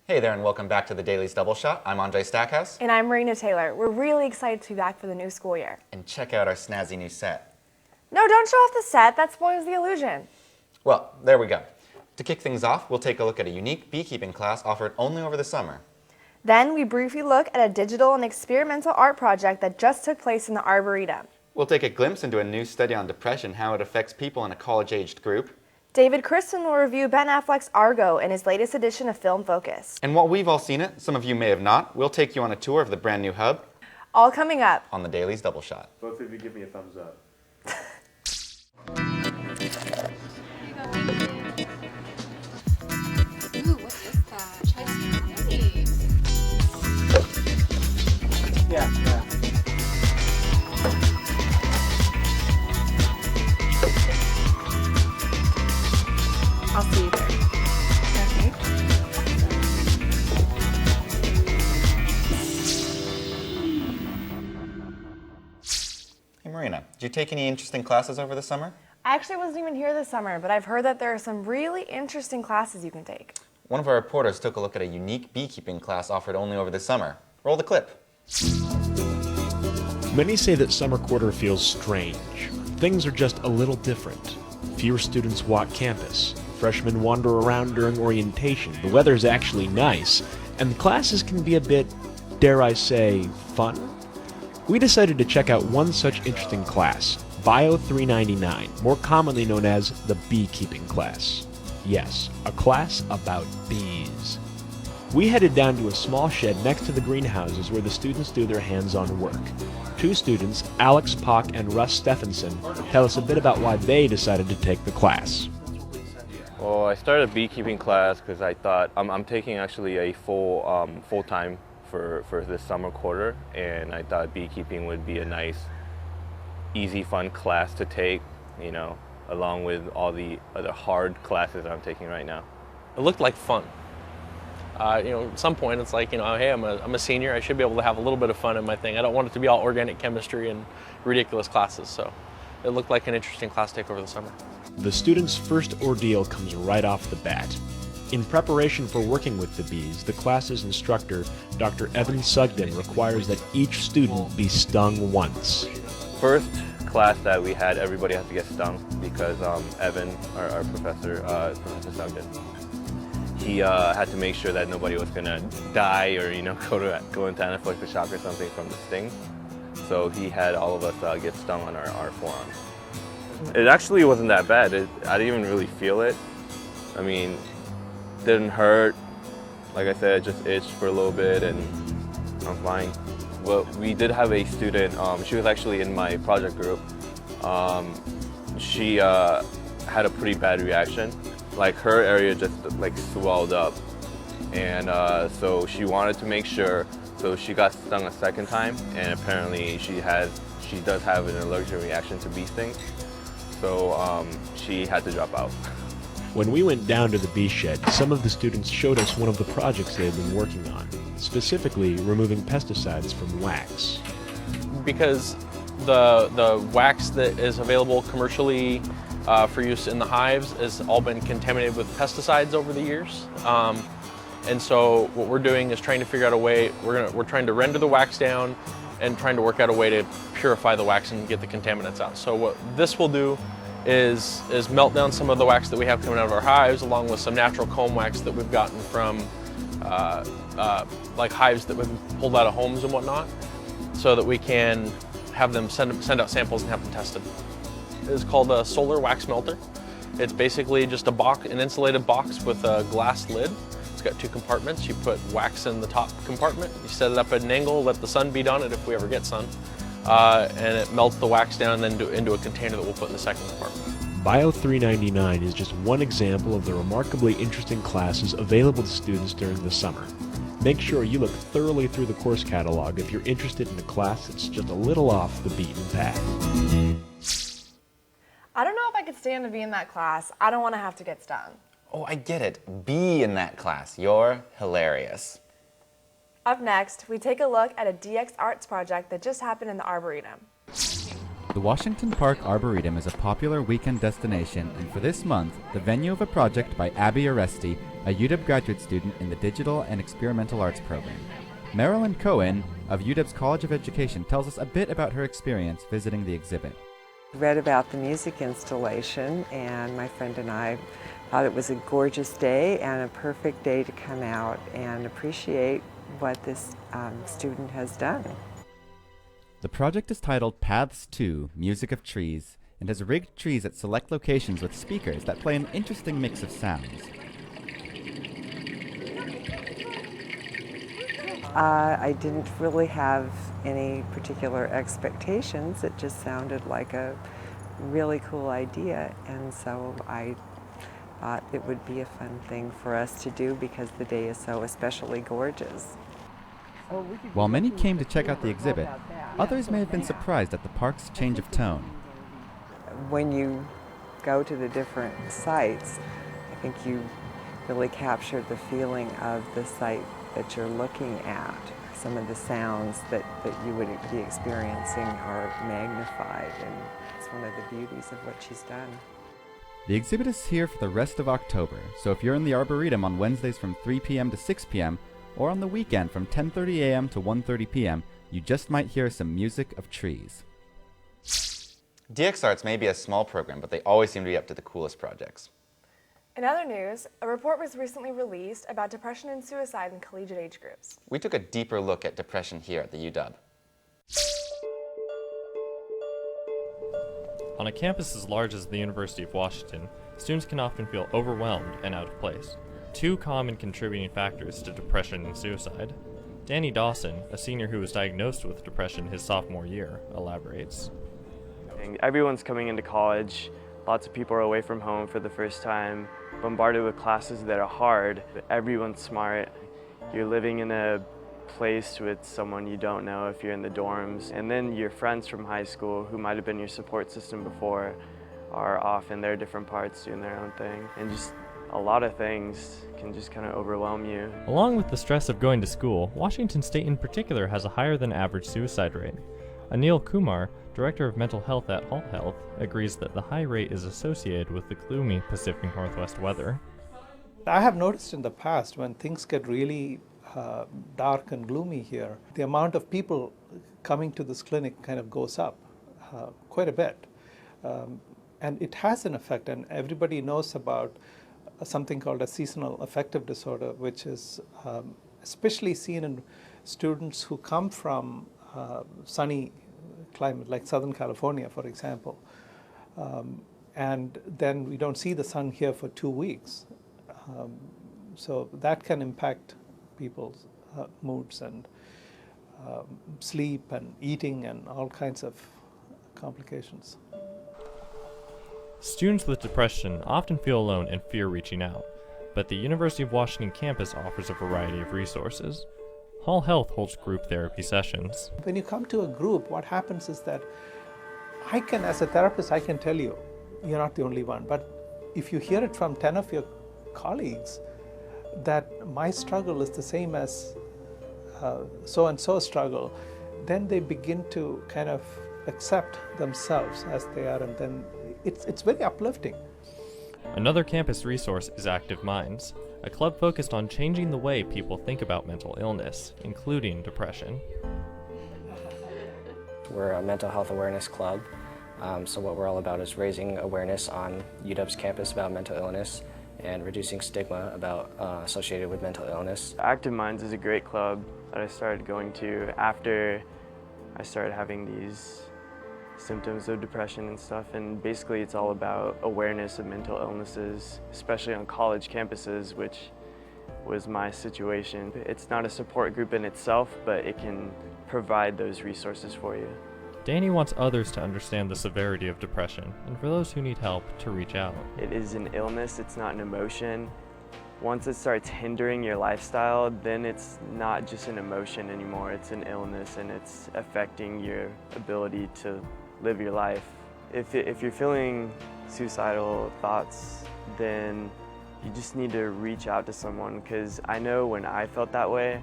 Hey there and welcome back to the Daily's Double Shot. I'm Andre Stackhouse. And I'm Marina Taylor. We're really excited to be back for the new school year. And check out our snazzy new set. No, don't show off the set. That spoils the illusion. Well, there we go. To kick things off, we'll take a look at a unique beekeeping class offered only over the summer. Then we briefly look at a digital and experimental art project that just took place in the Arboretum. We'll take a glimpse into a new study on depression, how it affects people in a college-aged group. David Christman will review Ben Affleck's Argo in his latest edition of Film Focus. And while we've all seen it, some of you may have not, we'll take you on a tour of the brand new hub. All coming up on the Daily's Double Shot. Both of you give me a thumbs up. Ooh, what is that? Chinese. Yeah. I'll see you there. Okay. Hey Marina, did you take any interesting classes over the summer? I actually wasn't even here this summer, but I've heard that there are some really interesting classes you can take. One of our reporters took a look at a unique beekeeping class offered only over the summer. Roll the clip. Many say that summer quarter feels strange. Things are just a little different. Fewer students walk campus. Freshmen wander around during orientation. The weather's actually nice, and the classes can be a bit, dare I say, fun. We decided to check out one such interesting class, Bio 399, more commonly known as the Beekeeping Class. Yes, a class about bees. We headed down to a small shed next to the greenhouses where the students do their hands-on work. Two students, Alex Pock and Russ Stephenson, tell us a bit about why they decided to take the class. Well, I started a beekeeping class because I thought I'm taking actually a full-time for this summer quarter, and I thought beekeeping would be a nice, easy, fun class to take, you know, along with all the other hard classes that I'm taking right now. It looked like fun. At some point it's like, hey, I'm a senior, I should be able to have a little bit of fun in my thing. I don't want it to be all organic chemistry and ridiculous classes, so it looked like an interesting class to take over the summer. The students' first ordeal comes right off the bat. In preparation for working with the bees, the class's instructor, Dr. Evan Sugden, requires that each student be stung once. First class that we had, everybody had to get stung because Evan, our professor, Professor Sugden, he had to make sure that nobody was gonna die or go into anaphylactic shock or something from the sting. So he had all of us get stung on our forearms. It actually wasn't that bad. I didn't even really feel it. I mean, it didn't hurt. Like I said, it just itched for a little bit and I'm fine. Well, we did have a student, she was actually in my project group. She had a pretty bad reaction. Like her area just like swelled up. And so she wanted to make sure, so she got stung a second time, and apparently she does have an allergic reaction to bee stings. So she had to drop out. When we went down to the bee shed, some of the students showed us one of the projects they had been working on, specifically removing pesticides from wax. Because the wax that is available commercially for use in the hives has all been contaminated with pesticides over the years. And so what we're doing is trying to figure out a way, we're trying to render the wax down and trying to work out a way to purify the wax and get the contaminants out. So what this will do is melt down some of the wax that we have coming out of our hives, along with some natural comb wax that we've gotten from like hives that we've pulled out of homes and whatnot, so that we can have them send out samples and have them tested. It's called a solar wax melter. It's basically just an insulated box with a glass lid. It's got two compartments. You put wax in the top compartment, you set it up at an angle, let the sun beat on it if we ever get sun, and it melts the wax down and then into a container that we'll put in the second compartment. Bio 399 is just one example of the remarkably interesting classes available to students during the summer. Make sure you look thoroughly through the course catalog if you're interested in a class that's just a little off the beaten path. I don't know if I could stand to be in that class. I don't want to have to get stung. Oh, I get it. Be in that class. You're hilarious. Up next, we take a look at a DX Arts project that just happened in the Arboretum. The Washington Park Arboretum is a popular weekend destination, and for this month, the venue of a project by Abby Aresti, a a UW graduate student in the Digital and Experimental Arts program. Marilyn Cohen of UW's College of Education tells us a bit about her experience visiting the exhibit. Read about the music installation, and my friend and I thought it was a gorgeous day and a perfect day to come out and appreciate what this student has done. The project is titled Paths to Music of Trees and has rigged trees at select locations with speakers that play an interesting mix of sounds. I didn't really have any particular expectations. It just sounded like a really cool idea, and so I thought it would be a fun thing for us to do because the day is so especially gorgeous. While many came to check out the exhibit, others may have been surprised at the park's change of tone. When you go to the different sites, I think you really capture the feeling of the site that you're looking at. Some of the sounds that you would be experiencing are magnified, and it's one of the beauties of what she's done. The exhibit is here for the rest of October, so if you're in the Arboretum on Wednesdays from 3 p.m. to 6 p.m., or on the weekend from 10:30 a.m. to 1:30 p.m., you just might hear some music of trees. DX Arts may be a small program, but they always seem to be up to the coolest projects. In other news, a report was recently released about depression and suicide in collegiate age groups. We took a deeper look at depression here at the UW. On a campus as large as the University of Washington, students can often feel overwhelmed and out of place. Two common contributing factors to depression and suicide. Danny Dawson, a senior who was diagnosed with depression his sophomore year, elaborates. Everyone's coming into college. Lots of people are away from home for the first time, bombarded with classes that are hard. Everyone's smart. You're living in a place with someone you don't know if you're in the dorms. And then your friends from high school who might have been your support system before are off in their different parts doing their own thing. And just a lot of things can just kind of overwhelm you. Along with the stress of going to school, Washington State in particular has a higher than average suicide rate. Anil Kumar, Director of Mental Health at Hall Health, agrees that the high rate is associated with the gloomy Pacific Northwest weather. I have noticed in the past when things get really dark and gloomy here, the amount of people coming to this clinic kind of goes up quite a bit. And it has an effect, and everybody knows about something called a seasonal affective disorder, which is especially seen in students who come from sunny climate, like Southern California, for example. And then we don't see the sun here for 2 weeks. So that can impact people's moods and sleep and eating and all kinds of complications. Students with depression often feel alone and fear reaching out, but the University of Washington campus offers a variety of resources. Hall Health holds group therapy sessions. When you come to a group, what happens is that as a therapist, I can tell you, you're not the only one, but if you hear it from 10 of your colleagues, that my struggle is the same as so-and-so struggle, then they begin to kind of accept themselves as they are, and then it's very uplifting. Another campus resource is Active Minds, a club focused on changing the way people think about mental illness, including depression. We're a mental health awareness club, so what we're all about is raising awareness on UW's campus about mental illness and reducing stigma associated with mental illness. Active Minds is a great club that I started going to after I started having these symptoms of depression and stuff, and basically it's all about awareness of mental illnesses, especially on college campuses, which was my situation. It's not a support group in itself, but it can provide those resources for you. Danny wants others to understand the severity of depression, and for those who need help, to reach out. It is an illness, it's not an emotion. Once it starts hindering your lifestyle, then it's not just an emotion anymore, it's an illness, and it's affecting your ability to live your life. If you're feeling suicidal thoughts, then you just need to reach out to someone, because I know when I felt that way,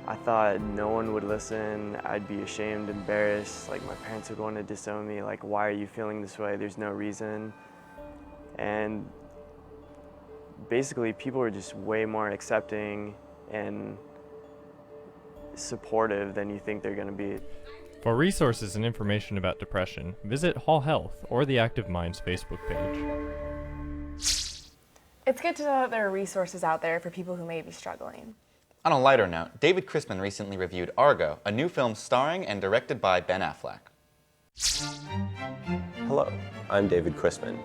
I thought no one would listen, I'd be ashamed, embarrassed, like my parents would want to disown me, like, why are you feeling this way? There's no reason. And basically people are just way more accepting and supportive than you think they're going to be. For resources and information about depression, visit Hall Health or the Active Minds Facebook page. It's good to know that there are resources out there for people who may be struggling. On a lighter note, David Christman recently reviewed Argo, a new film starring and directed by Ben Affleck. Hello, I'm David Christman,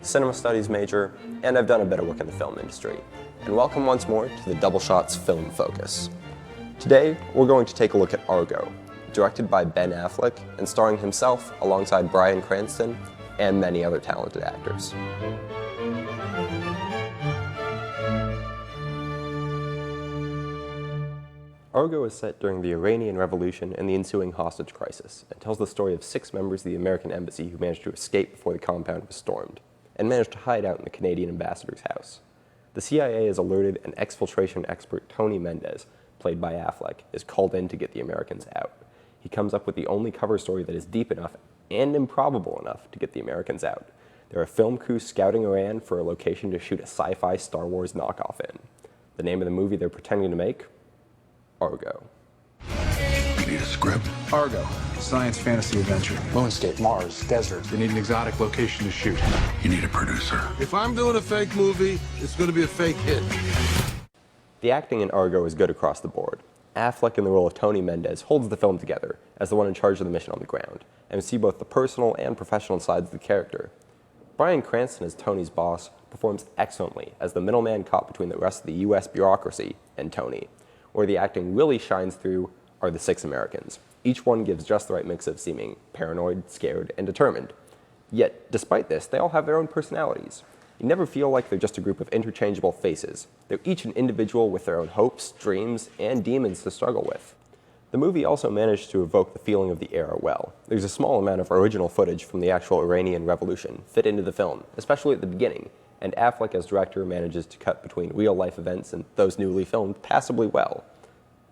cinema studies major, and I've done a bit of work in the film industry. And welcome once more to the Double Shots Film Focus. Today, we're going to take a look at Argo, directed by Ben Affleck and starring himself alongside Bryan Cranston and many other talented actors. Argo is set during the Iranian Revolution and the ensuing hostage crisis, and tells the story of 6 members of the American embassy who managed to escape before the compound was stormed, and managed to hide out in the Canadian ambassador's house. The CIA is alerted, and exfiltration expert Tony Mendez, played by Affleck, is called in to get the Americans out. He comes up with the only cover story that is deep enough and improbable enough to get the Americans out. There are film crews scouting Iran for a location to shoot a sci-fi Star Wars knockoff in. The name of the movie they're pretending to make? Argo. You need a script? Argo. Science fantasy adventure. Moonscape, Mars, desert. They need an exotic location to shoot. You need a producer. If I'm doing a fake movie, it's going to be a fake hit. The acting in Argo is good across the board. Affleck in the role of Tony Mendez holds the film together as the one in charge of the mission on the ground, and we see both the personal and professional sides of the character. Bryan Cranston as Tony's boss performs excellently as the middleman caught between the rest of the US bureaucracy and Tony. Where the acting really shines through are the 6 Americans. Each one gives just the right mix of seeming paranoid, scared, and determined. Yet, despite this, they all have their own personalities. You never feel like they're just a group of interchangeable faces. They're each an individual with their own hopes, dreams, and demons to struggle with. The movie also managed to evoke the feeling of the era well. There's a small amount of original footage from the actual Iranian Revolution fit into the film, especially at the beginning, and Affleck as director manages to cut between real-life events and those newly filmed passably well.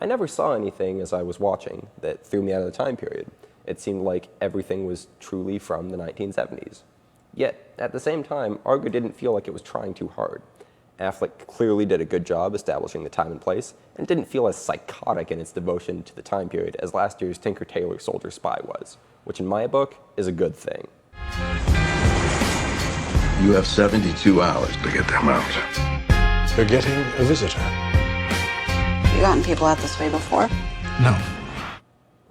I never saw anything as I was watching that threw me out of the time period. It seemed like everything was truly from the 1970s. Yet, at the same time, Argo didn't feel like it was trying too hard. Affleck clearly did a good job establishing the time and place, and didn't feel as psychotic in its devotion to the time period as last year's Tinker Tailor Soldier Spy was, which in my book is a good thing. You have 72 hours to get them out. They're getting a visitor. You gotten people out this way before? No.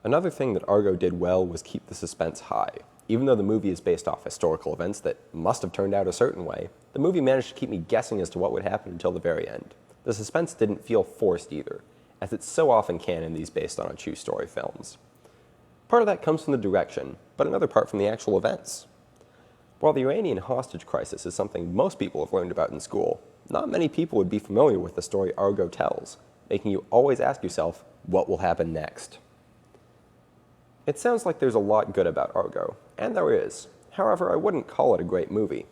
Another thing that Argo did well was keep the suspense high. Even though the movie is based off historical events that must have turned out a certain way, the movie managed to keep me guessing as to what would happen until the very end. The suspense didn't feel forced either, as it so often can in these based on a true story films. Part of that comes from the direction, but another part from the actual events. While the Iranian hostage crisis is something most people have learned about in school, not many people would be familiar with the story Argo tells, making you always ask yourself, what will happen next? It sounds like there's a lot good about Argo, and there is. However, I wouldn't call it a great movie.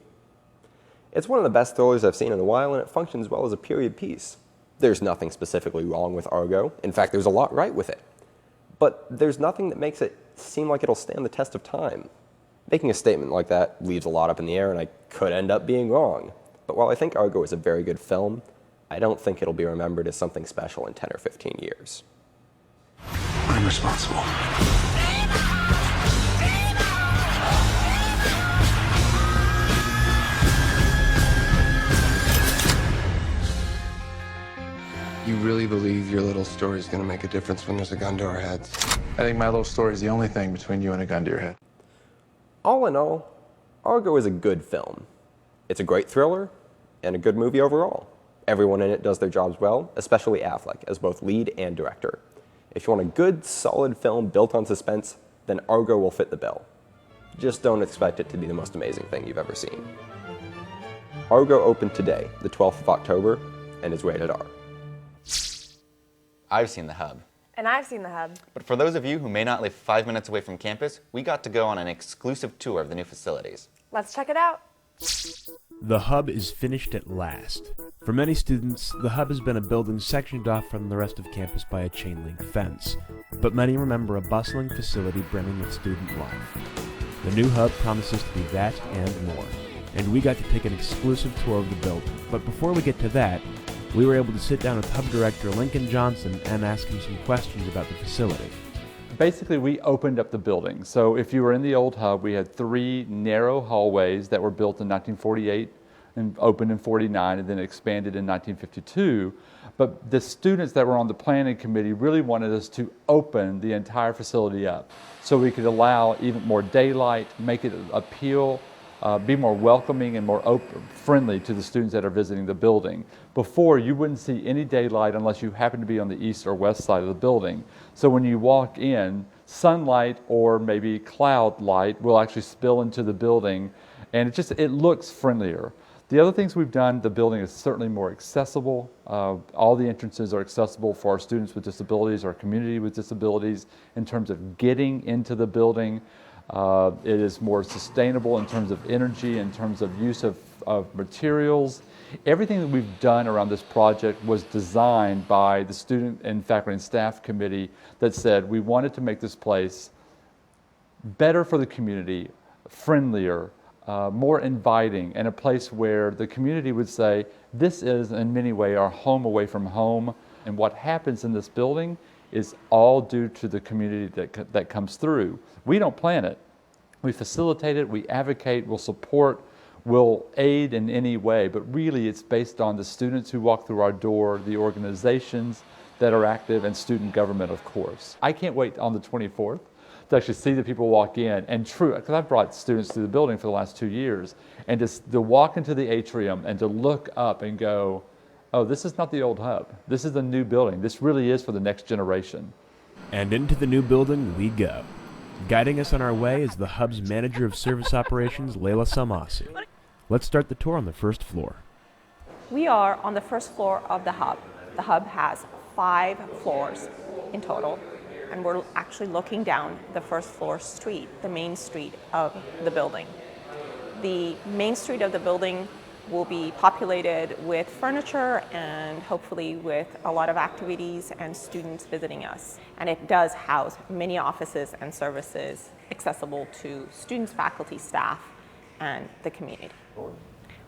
It's one of the best thrillers I've seen in a while, and it functions well as a period piece. There's nothing specifically wrong with Argo. In fact, there's a lot right with it. But there's nothing that makes it seem like it'll stand the test of time. Making a statement like that leaves a lot up in the air, and I could end up being wrong. But while I think Argo is a very good film, I don't think it'll be remembered as something special in 10 or 15 years. I'm responsible. You really believe your little story is going to make a difference when there's a gun to our heads? I think my little story is the only thing between you and a gun to your head. All in all, Argo is a good film. It's a great thriller, and a good movie overall. Everyone in it does their jobs well, especially Affleck, as both lead and director. If you want a good, solid film built on suspense, then Argo will fit the bill. Just don't expect it to be the most amazing thing you've ever seen. Argo opened today, the 12th of October, and is rated R. I've seen The Hub. And I've seen The Hub. But for those of you who may not live 5 minutes away from campus, we got to go on an exclusive tour of the new facilities. Let's check it out. The Hub is finished at last. For many students, the Hub has been a building sectioned off from the rest of campus by a chain-link fence. But many remember a bustling facility brimming with student life. The new Hub promises to be that and more. and we got to take an exclusive tour of the building. But before we get to that, we were able to sit down with Hub Director Lincoln Johnson and ask him some questions about the facility. Basically, we opened up the building. So if you were in the old Hub, we had 3 narrow hallways that were built in 1948 and opened in 49 and then expanded in 1952. But the students that were on the planning committee really wanted us to open the entire facility up so we could allow even more daylight, make it appeal, be more welcoming and more friendly to the students that are visiting the building. Before, you wouldn't see any daylight unless you happened to be on the east or west side of the building. So when you walk in, sunlight or maybe cloud light will actually spill into the building, and it looks friendlier. The other things we've done, the building is certainly more accessible. All the entrances are accessible for our students with disabilities, our community with disabilities, in terms of getting into the building. It is more sustainable in terms of energy, in terms of use of materials. Everything that we've done around this project was designed by the student and faculty and staff committee that said we wanted to make this place better for the community, friendlier, more inviting, and a place where the community would say, this is in many ways our home away from home, and what happens in this building is all due to the community that comes through. We don't plan it. We facilitate it, we advocate, we'll support, we'll aid in any way, but really it's based on the students who walk through our door, the organizations that are active, and student government, of course. I can't wait on the 24th to actually see the people walk in, and because I've brought students through the building for the last 2 years, and to walk into the atrium and to look up and go, oh, this is not the old Hub. This is the new building. This really is for the next generation. And into the new building we go. Guiding us on our way is the Hub's Manager of Service Operations, Layla Samasi. Let's start the tour on the first floor. We are on the first floor of the Hub. The Hub has 5 floors in total, and we're actually looking down the first floor street, the main street of the building. The main street of the building will be populated with furniture and hopefully with a lot of activities and students visiting us. And it does house many offices and services accessible to students, faculty, staff, and the community.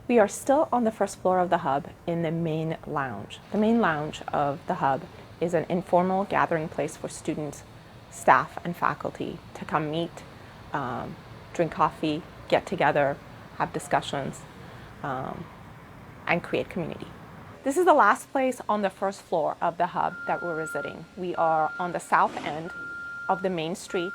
We are still on the first floor of the Hub in the main lounge. The main lounge of the Hub is an informal gathering place for students, staff, and faculty to come meet, drink coffee, get together, have discussions, and create community. This is the last place on the first floor of the Hub that we're visiting. We are on the south end of the main street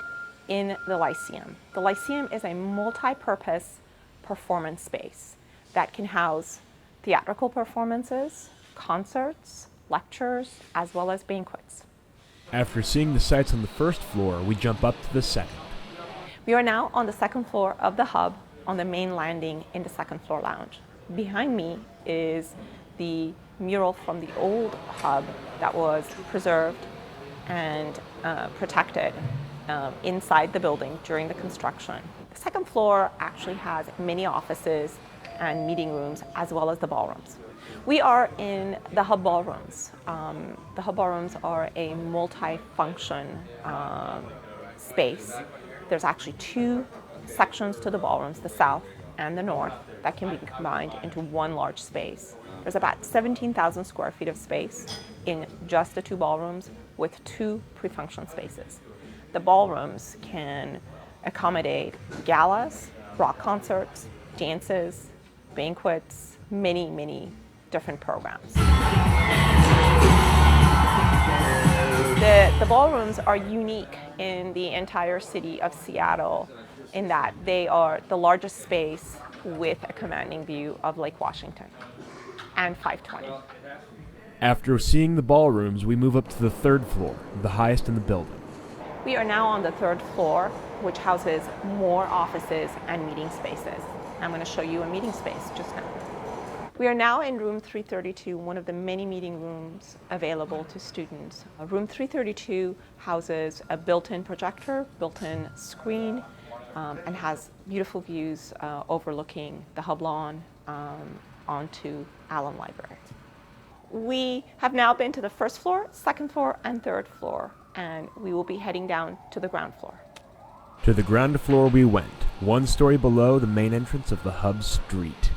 in the Lyceum. The Lyceum is a multi-purpose performance space that can house theatrical performances, concerts, lectures, as well as banquets. After seeing the sights on the first floor, we jump up to the second. We are now on the second floor of the Hub on the main landing in the second floor lounge. Behind me is the mural from the old Hub that was preserved and protected inside the building during the construction. The second floor actually has many offices and meeting rooms as well as the ballrooms. We are in the Hub ballrooms. The Hub ballrooms are a multi-function space. There's actually 2 sections to the ballrooms, the south and the north, that can be combined into one large space. There's about 17,000 square feet of space in just the 2 ballrooms with 2 pre-function spaces. The ballrooms can accommodate galas, rock concerts, dances, banquets, many, many different programs. The ballrooms are unique in the entire city of Seattle in that they are the largest space with a commanding view of Lake Washington and 520. After seeing the ballrooms, we move up to the third floor, the highest in the building. We are now on the third floor, which houses more offices and meeting spaces. I'm going to show you a meeting space just now. We are now in room 332, one of the many meeting rooms available to students. Room 332 houses a built-in projector, built-in screen, and has beautiful views overlooking the Hub lawn onto Allen Library. We have now been to the first floor, second floor, and third floor, and we will be heading down to the ground floor. To the ground floor we went, one story below the main entrance of the Hub street.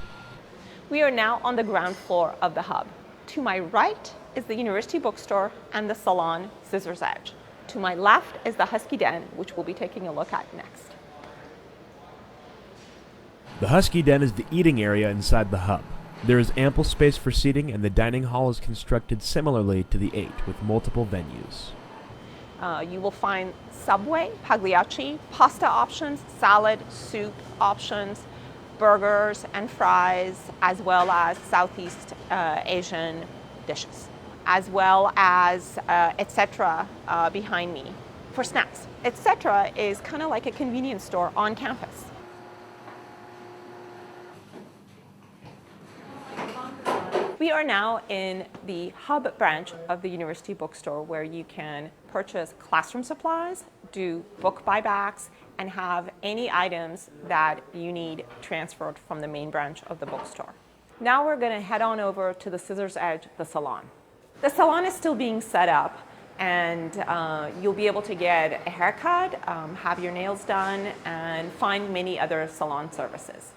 We are now on the ground floor of the Hub. To my right is the University Bookstore and the salon Scissors Edge. To my left is the Husky Den, which we'll be taking a look at next. The Husky Den is the eating area inside the Hub. There is ample space for seating, and the dining hall is constructed similarly to the 8, with multiple venues. You will find Subway, Pagliacci, pasta options, salad, soup options, burgers and fries, as well as Southeast Asian dishes, as well as etc. Behind me for snacks. Etc. is kind of like a convenience store on campus. We are now in the Hub branch of the University Bookstore, where you can purchase classroom supplies, do book buybacks, and have any items that you need transferred from the main branch of the bookstore. Now we're going to head on over to the Scissors Edge, the salon. The salon is still being set up, and you'll be able to get a haircut, have your nails done, and find many other salon services.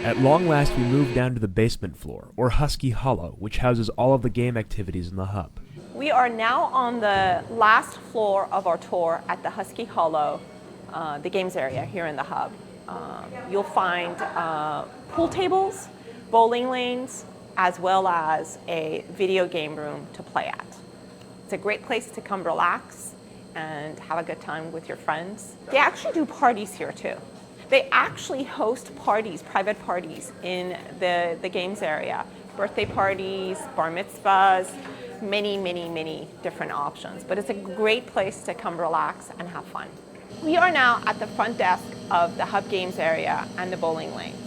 At long last, we move down to the basement floor, or Husky Hollow, which houses all of the game activities in the Hub. We are now on the last floor of our tour at the Husky Hollow, the games area here in the Hub. You'll find pool tables, bowling lanes, as well as a video game room to play at. It's a great place to come relax and have a good time with your friends. They actually do parties here too. They actually host parties, private parties, in the games area. Birthday parties, bar mitzvahs, many different options. But it's a great place to come relax and have fun. We are now at the front desk of the Hub Games area and the bowling lanes.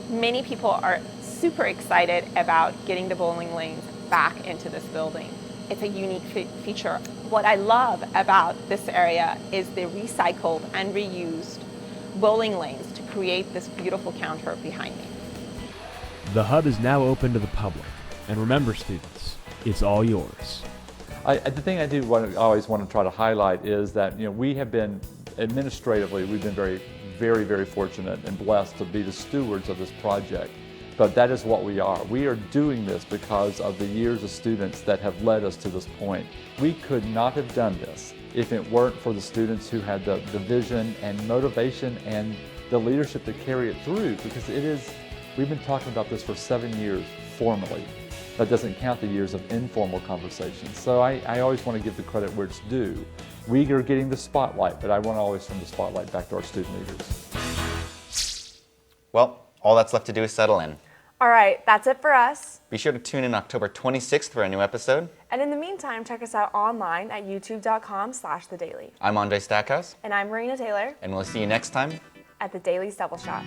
Many people are super excited about getting the bowling lanes back into this building. It's a unique feature. What I love about this area is the recycled and reused bowling lanes to create this beautiful counter behind me. The Hub is now open to the public. And remember, students, it's all yours. The thing I always want to try to highlight is that we have been, administratively, we've been very fortunate and blessed to be the stewards of this project. But that is what we are. We are doing this because of the years of students that have led us to this point. We could not have done this if it weren't for the students who had the vision and motivation and the leadership to carry it through, because we've been talking about this for 7 years formally. That doesn't count the years of informal conversations. So I always want to give the credit where it's due. We are getting the spotlight, but I want to always turn the spotlight back to our student leaders. Well, all that's left to do is settle in. All right, that's it for us. Be sure to tune in October 26th for a new episode. And in the meantime, check us out online at youtube.com/thedaily. I'm Andre Stackhouse. And I'm Marina Taylor. And we'll see you next time at the Daily's Double Shot.